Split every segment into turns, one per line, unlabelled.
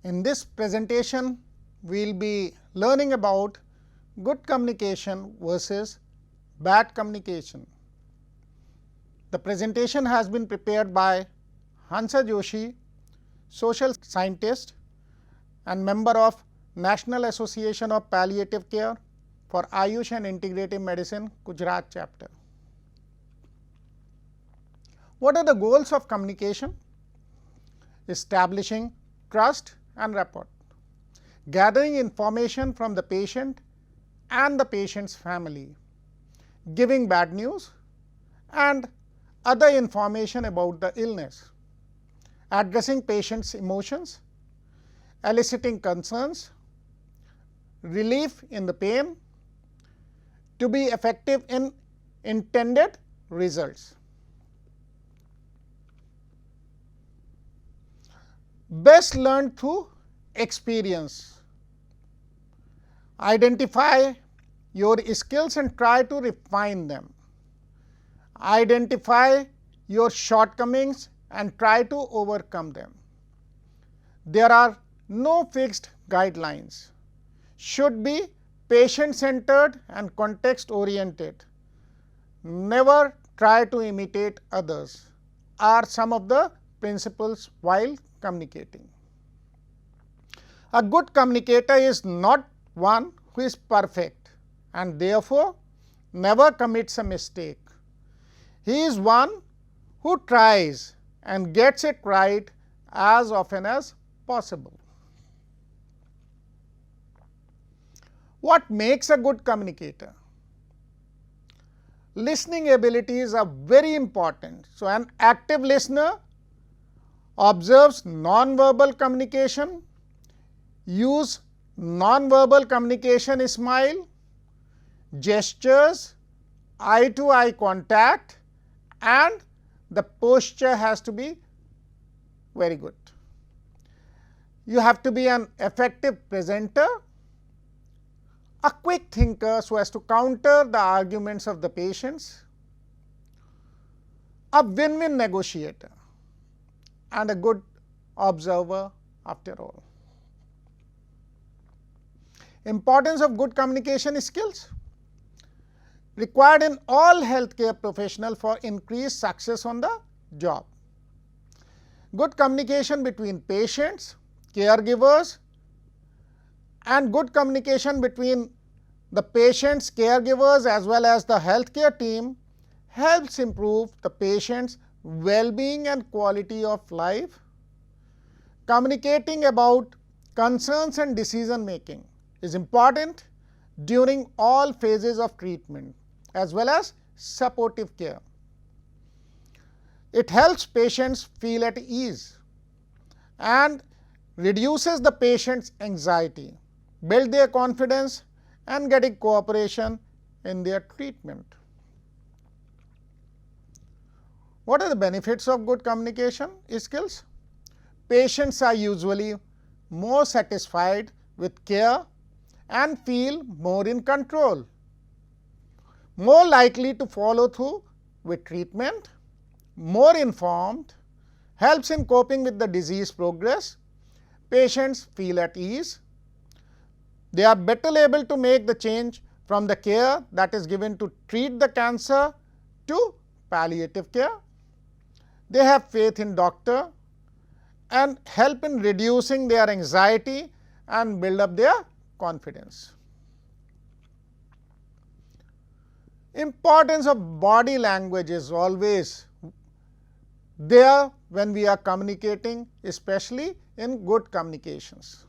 In this presentation, we will be learning about good communication versus bad communication. The presentation has been prepared by Hansa Joshi, social scientist and member of National Association of Palliative Care for Ayush and Integrative Medicine, Gujarat chapter. What are the goals of communication? Establishing trust and rapport, gathering information from the patient and the patient's family, giving bad news and other information about the illness, addressing patient's emotions, eliciting concerns, relief in the pain, to be effective in intended results. Best learned through experience. Identify your skills and try to refine them. Identify your shortcomings and try to overcome them. There are no fixed guidelines. Should be patient-centered and context-oriented. Never try to imitate others are some of the principles while communicating. A good communicator is not one who is perfect and therefore never commits a mistake. He is one who tries and gets it right as often as possible. What makes a good communicator? Listening abilities are very important. So, an active listener observes non-verbal communication, use non-verbal communication, smile, gestures, eye-to-eye contact, and the posture has to be very good. You have to be an effective presenter, a quick thinker so as to counter the arguments of the patients, a win-win negotiator, and a good observer after all. Importance of good communication skills required in all healthcare professionals for increased success on the job. Good communication between patients, caregivers, and good communication between the patients, caregivers as well as the healthcare team helps improve the patient's well-being and quality of life. Communicating about concerns and decision making is important during all phases of treatment as well as supportive care. It helps patients feel at ease and reduces the patient's anxiety, build their confidence and getting cooperation in their treatment. What are the benefits of good communication skills? Patients are usually more satisfied with care and feel more in control, more likely to follow through with treatment, more informed, helps in coping with the disease progress. Patients feel at ease. They are better able to make the change from the care that is given to treat the cancer to palliative care. They have faith in doctor and help in reducing their anxiety and build up their confidence. Importance of body language is always there when we are communicating, especially in good communications.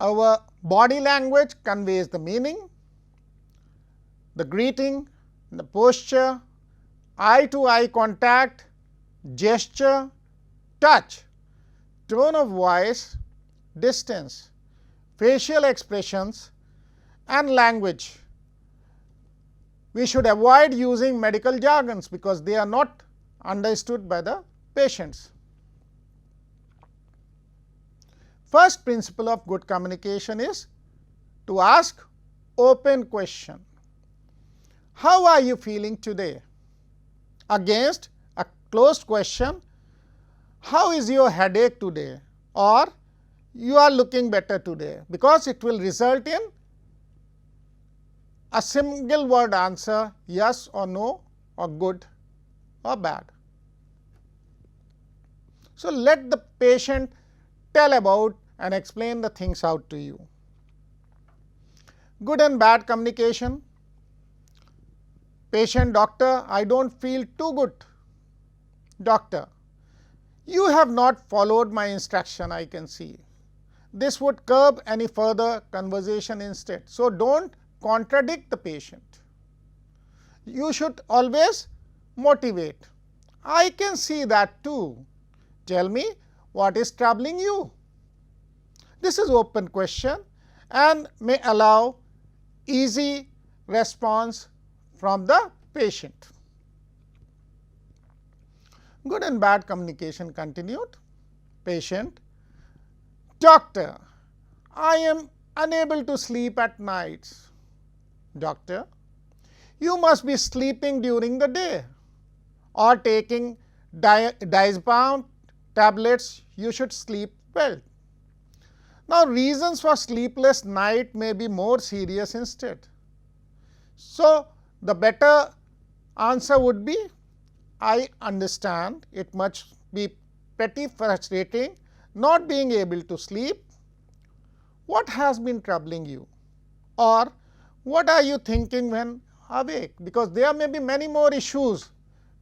Our body language conveys the meaning, the greeting, the posture, eye-to-eye contact, gesture, touch, tone of voice, distance, facial expressions and language. We should avoid using medical jargons because they are not understood by the patients. First principle of good communication is to ask open question. How are you feeling today? Against a closed question, how is your headache today? or you are looking better today, because it will result in a single word answer, yes or no, or good or bad. So, let the patient tell about and explain the things out to you. Good and bad communication. Patient: doctor, I don't feel too good. Doctor: you have not followed my instruction, I can see. This would curb any further conversation instead. So, don't contradict the patient. You should always motivate. I can see that too. Tell me what is troubling you. This is open question and may allow easy response from the patient. Good and bad communication continued. Patient: doctor, I am unable to sleep at nights. Doctor: you must be sleeping during the day or taking diazepam tablets. You should sleep well. Now, reasons for sleepless night may be more serious instead. So, the better answer would be, I understand it must be pretty frustrating not being able to sleep. What has been troubling you? Or what are you thinking when awake? Because there may be many more issues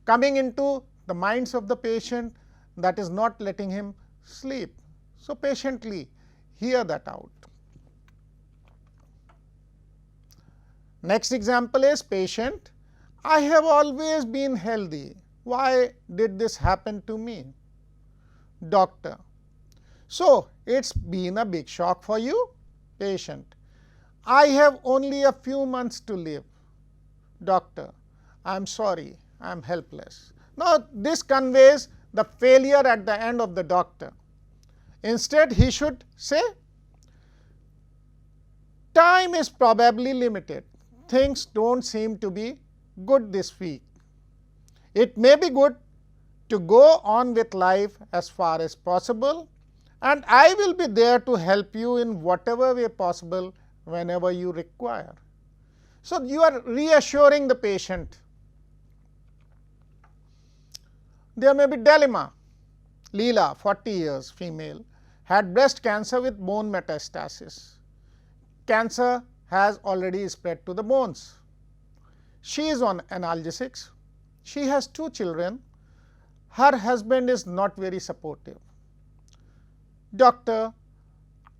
coming into the minds of the patient that is not letting him sleep. So, patiently hear that out. Next example is patient: I have always been healthy. Why did this happen to me? Doctor: so it's been a big shock for you? Patient: I have only a few months to live. Doctor: I'm sorry, I'm helpless. Now, this conveys the failure at the end of the doctor. Instead, he should say, time is probably limited. Things don't seem to be good this week. It may be good to go on with life as far as possible, and I will be there to help you in whatever way possible whenever you require. So, you are reassuring the patient. There may be dilemma. Leela, 40 years, female, had breast cancer with bone metastasis. Cancer has already spread to the bones. She is on analgesics. She has 2 children. Her husband is not very supportive. Doctor: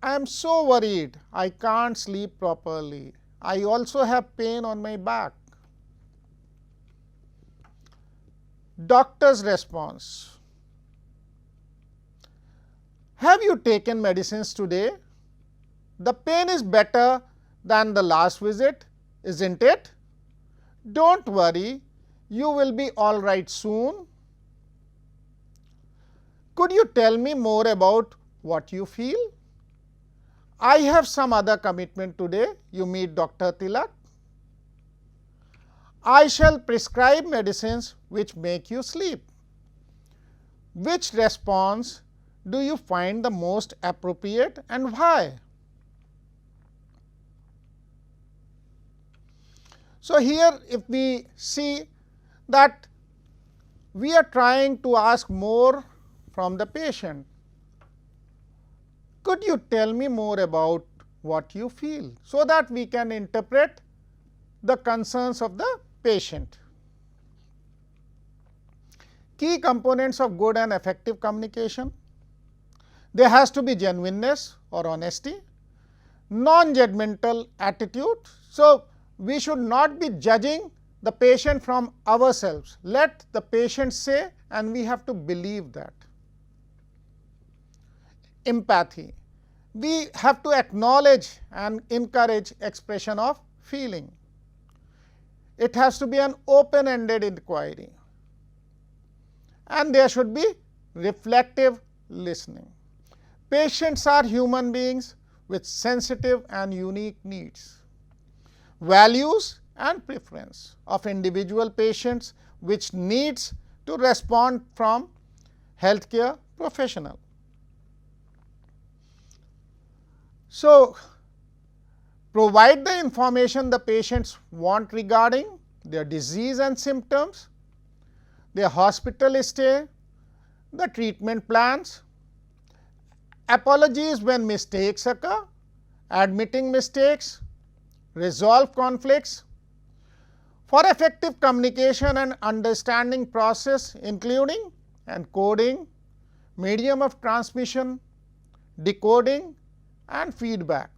I am so worried, I can't sleep properly. I also have pain on my back. Doctor's response: have you taken medicines today? The pain is better than the last visit, isn't it? Don't worry, you will be all right soon. Could you tell me more about what you feel? I have some other commitment today. You meet Dr. Tilak. I shall prescribe medicines which make you sleep. Which response do you find the most appropriate and why? So, here if we see that we are trying to ask more from the patient. Could you tell me more about what you feel, so that we can interpret the concerns of the patient. Key components of good and effective communication: there has to be genuineness or honesty, non-judgmental attitude. So, we should not be judging the patient from ourselves. Let the patient say and we have to believe that. Empathy: we have to acknowledge and encourage expression of feeling. It has to be an open-ended inquiry, and there should be reflective listening. Patients are human beings with sensitive and unique needs, values and preference of individual patients which needs to respond from healthcare professional. So, provide the information the patients want regarding their disease and symptoms, their hospital stay, the treatment plans, apologies when mistakes occur, admitting mistakes, resolve conflicts. For effective communication and understanding process including encoding, medium of transmission, decoding and feedback.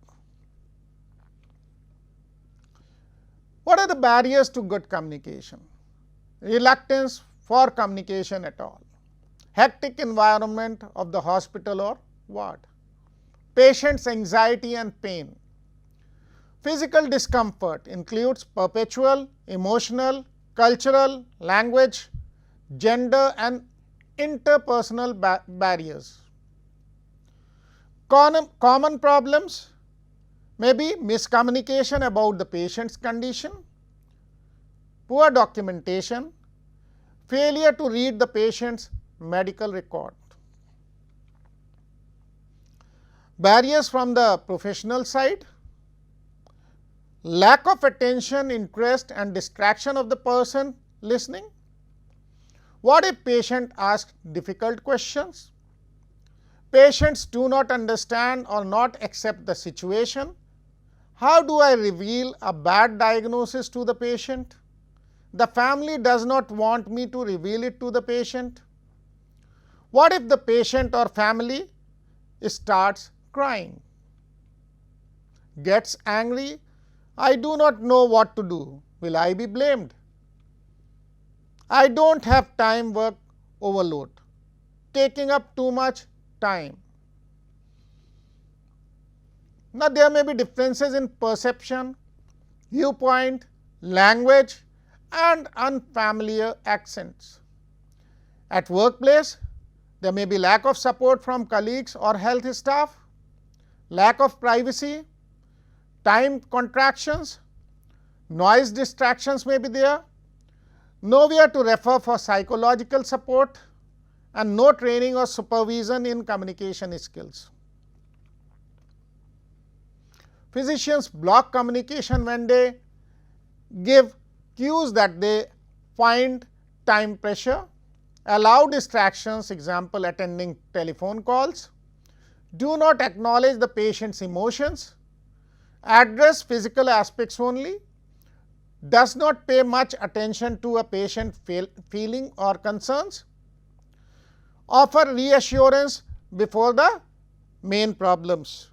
What are the barriers to good communication? Reluctance for communication at all, hectic environment of the hospital or ward, patient's anxiety and pain. Physical discomfort includes perpetual, emotional, cultural, language, gender and interpersonal barriers. Common problems may be miscommunication about the patient's condition, poor documentation, failure to read the patient's medical record. Barriers from the professional side, lack of attention, interest and distraction of the person listening. What if patient asks difficult questions? Patients do not understand or not accept the situation. How do I reveal a bad diagnosis to the patient? The family does not want me to reveal it to the patient. What if the patient or family starts crying, gets angry? I do not know what to do. Will I be blamed? I don't have time, work overload, taking up too much time. Now, there may be differences in perception, viewpoint, language and unfamiliar accents. At workplace, there may be lack of support from colleagues or health staff, lack of privacy, time contractions, noise distractions may be there, nowhere to refer for psychological support and no training or supervision in communication skills. Physicians block communication when they give cues that they find time pressure, allow distractions, example attending telephone calls, do not acknowledge the patient's emotions, address physical aspects only, does not pay much attention to a patient's feeling or concerns, offer reassurance before the main problems.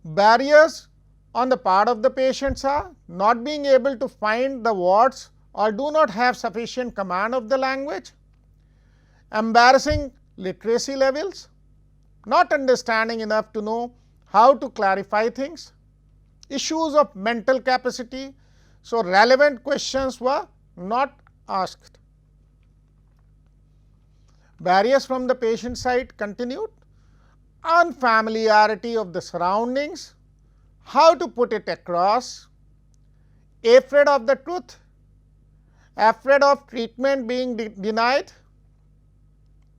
Barriers on the part of the patients are not being able to find the words or do not have sufficient command of the language, embarrassing literacy levels, not understanding enough to know how to clarify things, issues of mental capacity. So, relevant questions were not asked. Barriers from the patient side continued, unfamiliarity of the surroundings, how to put it across, afraid of the truth, afraid of treatment being denied,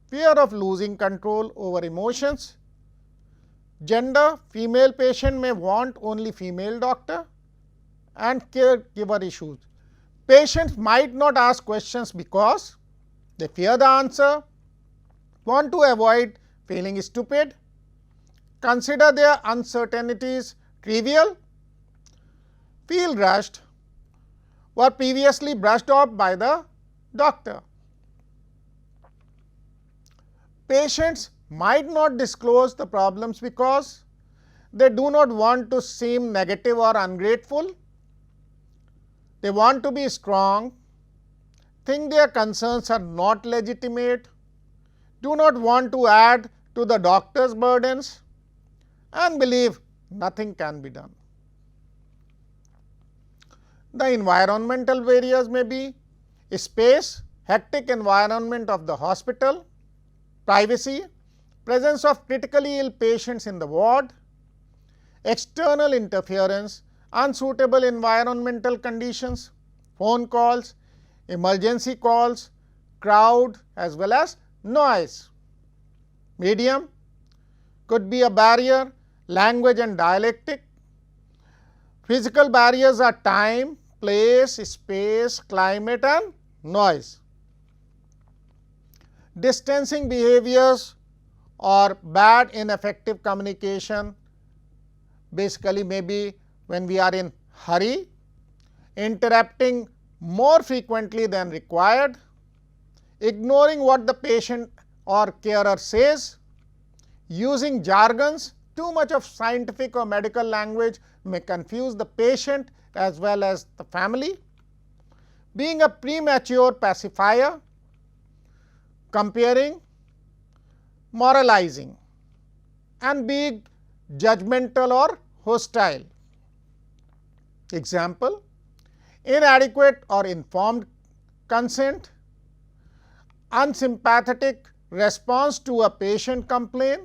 fear of losing control over emotions, gender, female patient may want only female doctor and caregiver issues. Patients might not ask questions because they fear the answer, want to avoid feeling stupid, consider their uncertainties trivial, feel rushed, were previously brushed off by the doctor. Patients might not disclose the problems because they do not want to seem negative or ungrateful. They want to be strong, think their concerns are not legitimate, do not want to add to the doctor's burdens and believe nothing can be done. The environmental barriers may be space, hectic environment of the hospital, privacy, presence of critically ill patients in the ward, external interference, unsuitable environmental conditions, phone calls, emergency calls, crowd as well as noise. Medium, could be a barrier, language and dialectic. Physical barriers are time, place, space, climate and noise. Distancing behaviors or bad ineffective communication basically maybe when we are in hurry, interrupting more frequently than required, ignoring what the patient or carer says, using jargons. Too much of scientific or medical language may confuse the patient as well as the family, being a premature pacifier, comparing, moralizing, and being judgmental or hostile. Example, inadequate or informed consent, unsympathetic response to a patient complaint,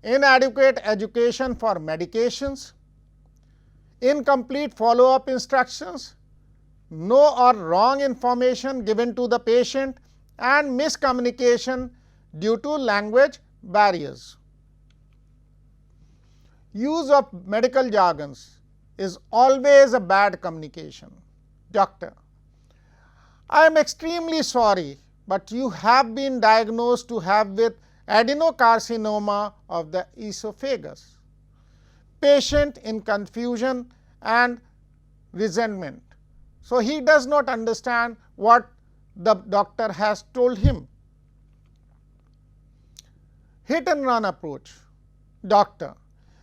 inadequate education for medications, incomplete follow-up instructions, no or wrong information given to the patient, and miscommunication due to language barriers. Use of medical jargons is always a bad communication. Doctor, I am extremely sorry, but you have been diagnosed to have with adenocarcinoma of the esophagus. Patient in confusion and resentment. So, he does not understand what the doctor has told him. Hit and run approach. Doctor,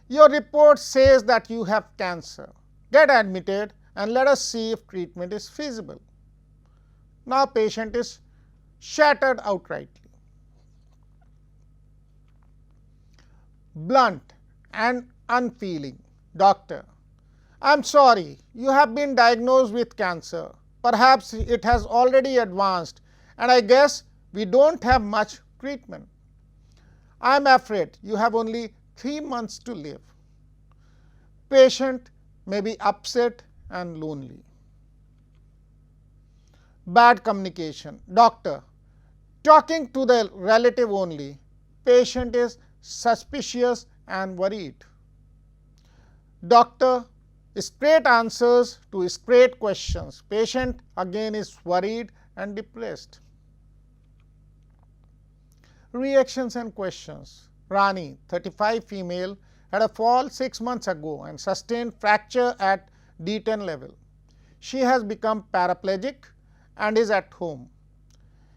your report says that you have cancer. Get admitted and let us see if treatment is feasible. Now, patient is shattered outrightly. Blunt and unfeeling. Doctor, I am sorry, you have been diagnosed with cancer. Perhaps it has already advanced and I guess we don't have much treatment. I am afraid you have only 3 months to live. Patient may be upset and lonely. Bad communication. Doctor, talking to the relative only. Patient is suspicious and worried. Doctor, straight answers to straight questions. Patient again is worried and depressed. Reactions and questions. Rani, 35 female, had a fall 6 months ago and sustained fracture at D10 level. She has become paraplegic and is at home.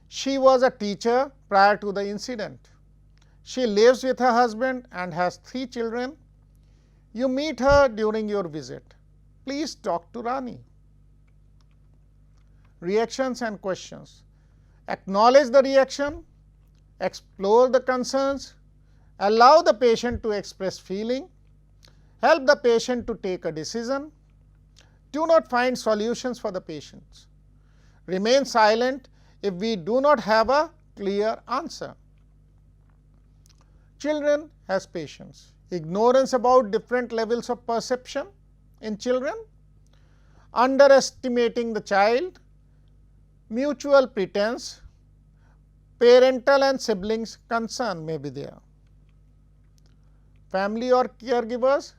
She was a teacher prior to the incident. She lives with her husband and has 3 children. You meet her during your visit. Please talk to Rani. Reactions and questions. Acknowledge the reaction, explore the concerns, allow the patient to express feeling, help the patient to take a decision. Do not find solutions for the patients. Remain silent if we do not have a clear answer. Children has patience. Ignorance about different levels of perception in children, underestimating the child, mutual pretense, parental and siblings concern may be there. Family or caregivers,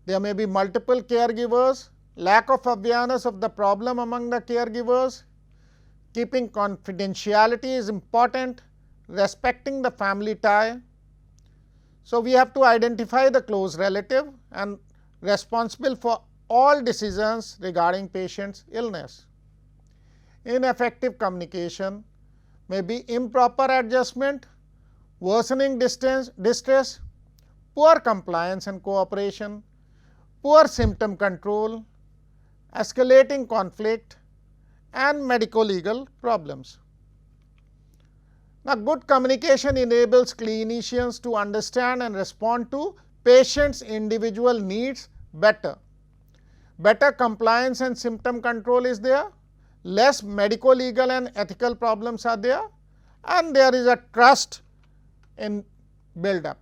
there may be multiple caregivers, lack of awareness of the problem among the caregivers, keeping confidentiality is important, respecting the family tie. So, we have to identify the close relative and responsible for all decisions regarding patient's illness. Ineffective communication may be improper adjustment, worsening distress, poor compliance and cooperation, poor symptom control, escalating conflict and medico-legal problems. Now, good communication enables clinicians to understand and respond to patients' individual needs better. Better compliance and symptom control is there, less medico-legal and ethical problems are there, and there is a trust in build-up.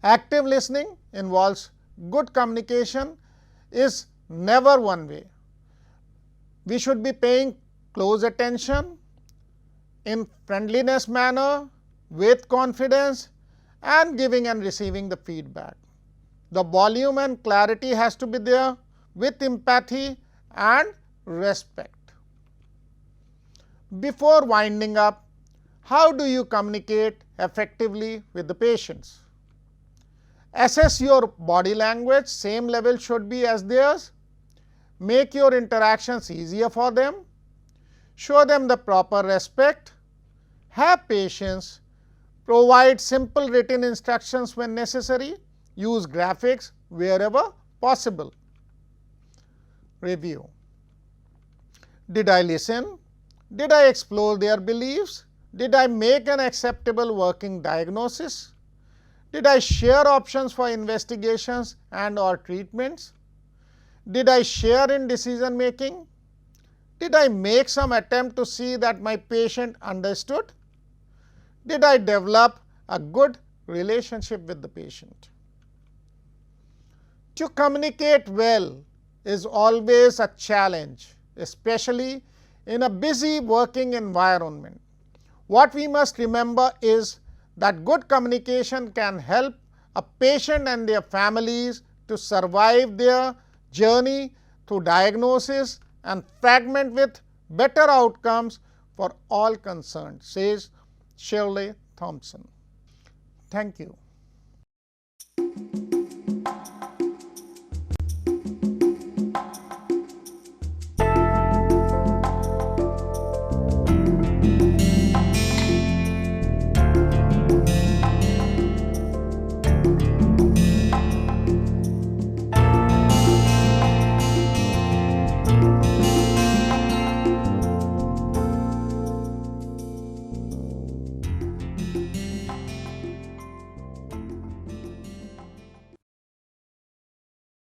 Active listening involves good communication is never one way. We should be paying close attention in friendliness manner, with confidence and giving and receiving the feedback. The volume and clarity has to be there with empathy and respect. Before winding up, how do you communicate effectively with the patients? Assess your body language, same level should be as theirs. Make your interactions easier for them. Show them the proper respect. Have patience. Provide simple written instructions when necessary. Use graphics wherever possible. Review. Did I listen? Did I explore their beliefs? Did I make an acceptable working diagnosis? Did I share options for investigations and or treatments? Did I share in decision making? Did I make some attempt to see that my patient understood? Did I develop a good relationship with the patient? To communicate well is always a challenge, especially in a busy working environment. What we must remember is that good communication can help a patient and their families to survive their journey through diagnosis and fragment with better outcomes for all concerned, says Shirley Thompson. Thank you.